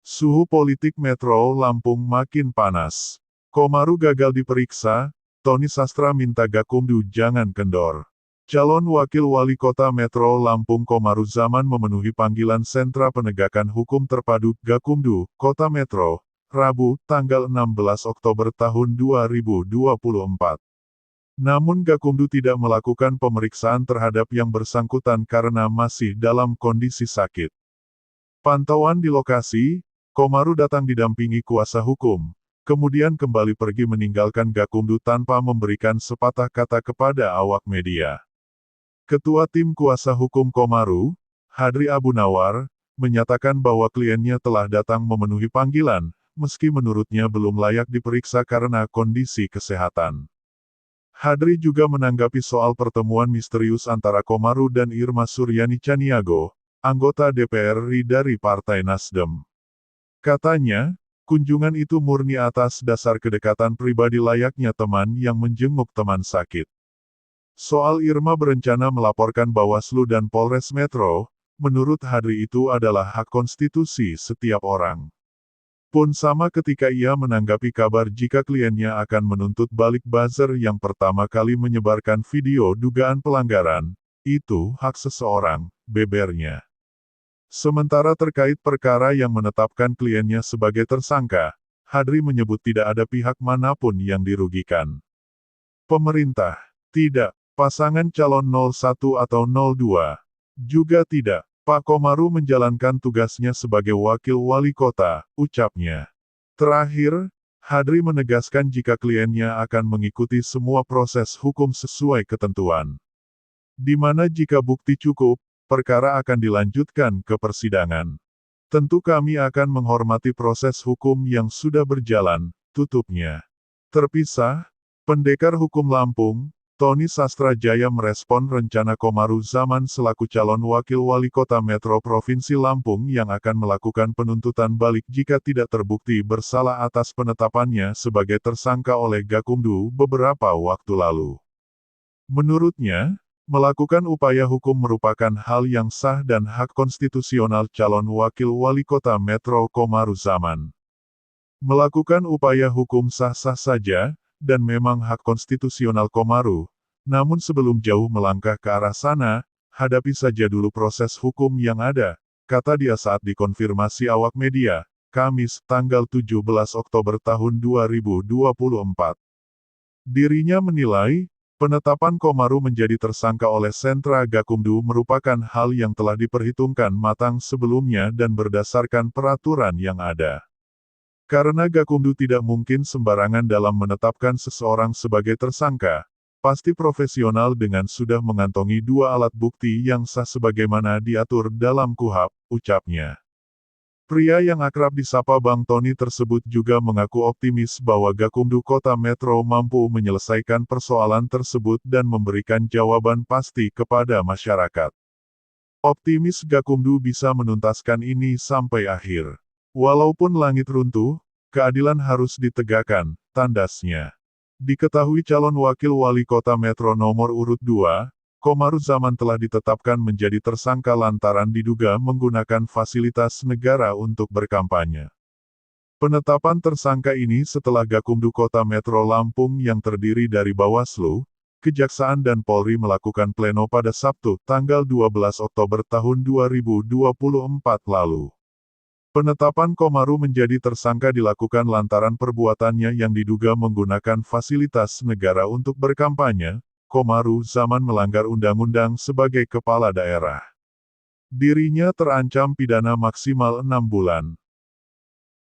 Suhu politik Metro Lampung makin panas. Komaru gagal diperiksa, Tony Sastra minta Gakumdu jangan kendor. Calon Wakil Wali Kota Metro Lampung Komaru Zaman memenuhi panggilan Sentra Penegakan Hukum Terpadu Gakumdu, Kota Metro, Rabu, tanggal 16 Oktober tahun 2024. Namun Gakumdu tidak melakukan pemeriksaan terhadap yang bersangkutan karena masih dalam kondisi sakit. Pantauan di lokasi, Komaru datang didampingi kuasa hukum, kemudian kembali pergi meninggalkan Gakumdu tanpa memberikan sepatah kata kepada awak media. Ketua Tim Kuasa Hukum Komaru, Hadri Abu Nawar, menyatakan bahwa kliennya telah datang memenuhi panggilan, meski menurutnya belum layak diperiksa karena kondisi kesehatan. Hadri juga menanggapi soal pertemuan misterius antara Komaru dan Irma Suryani Caniago, anggota DPR RI dari Partai Nasdem. Katanya, kunjungan itu murni atas dasar kedekatan pribadi layaknya teman yang menjenguk teman sakit. Soal Irma berencana melaporkan Bawaslu dan Polres Metro, menurut Hadri itu adalah hak konstitusi setiap orang. Pun sama ketika ia menanggapi kabar jika kliennya akan menuntut balik buzzer yang pertama kali menyebarkan video dugaan pelanggaran, itu hak seseorang, bebernya. Sementara terkait perkara yang menetapkan kliennya sebagai tersangka, Hadri menyebut tidak ada pihak manapun yang dirugikan. Pemerintah, tidak. Pasangan calon 01 atau 02, juga tidak. Pak Komaru menjalankan tugasnya sebagai wakil wali kota, ucapnya. Terakhir, Hadri menegaskan jika kliennya akan mengikuti semua proses hukum sesuai ketentuan. Di mana jika bukti cukup, perkara akan dilanjutkan ke persidangan. Tentu kami akan menghormati proses hukum yang sudah berjalan, tutupnya. Terpisah, Pendekar Hukum Lampung, Tony Sastra Jaya merespon rencana Komaru Zaman selaku calon wakil wali kota Metro Provinsi Lampung yang akan melakukan penuntutan balik jika tidak terbukti bersalah atas penetapannya sebagai tersangka oleh Gakumdu beberapa waktu lalu. Menurutnya, melakukan upaya hukum merupakan hal yang sah dan hak konstitusional calon wakil wali kota Metro Komaru Zaman. Melakukan upaya hukum sah-sah saja, dan memang hak konstitusional Komaru, namun sebelum jauh melangkah ke arah sana, hadapi saja dulu proses hukum yang ada, kata dia saat dikonfirmasi awak media, Kamis, tanggal 17 Oktober tahun 2024. Dirinya menilai, penetapan Komaru menjadi tersangka oleh Sentra Gakumdu merupakan hal yang telah diperhitungkan matang sebelumnya dan berdasarkan peraturan yang ada. Karena Gakumdu tidak mungkin sembarangan dalam menetapkan seseorang sebagai tersangka, pasti profesional dengan sudah mengantongi dua alat bukti yang sah sebagaimana diatur dalam KUHP, ucapnya. Pria yang akrab disapa Bang Tony tersebut juga mengaku optimis bahwa Gakumdu Kota Metro mampu menyelesaikan persoalan tersebut dan memberikan jawaban pasti kepada masyarakat. Optimis Gakumdu bisa menuntaskan ini sampai akhir. Walaupun langit runtuh, keadilan harus ditegakkan, tandasnya. Diketahui calon wakil wali kota Metro nomor urut 2, Komaru Zaman telah ditetapkan menjadi tersangka lantaran diduga menggunakan fasilitas negara untuk berkampanye. Penetapan tersangka ini setelah Gakumdu Kota Metro Lampung yang terdiri dari Bawaslu, Kejaksaan dan Polri melakukan pleno pada Sabtu, tanggal 12 Oktober tahun 2024 lalu. Penetapan Komaru menjadi tersangka dilakukan lantaran perbuatannya yang diduga menggunakan fasilitas negara untuk berkampanye. Komaru Zaman melanggar undang-undang sebagai kepala daerah. Dirinya terancam pidana maksimal 6 bulan.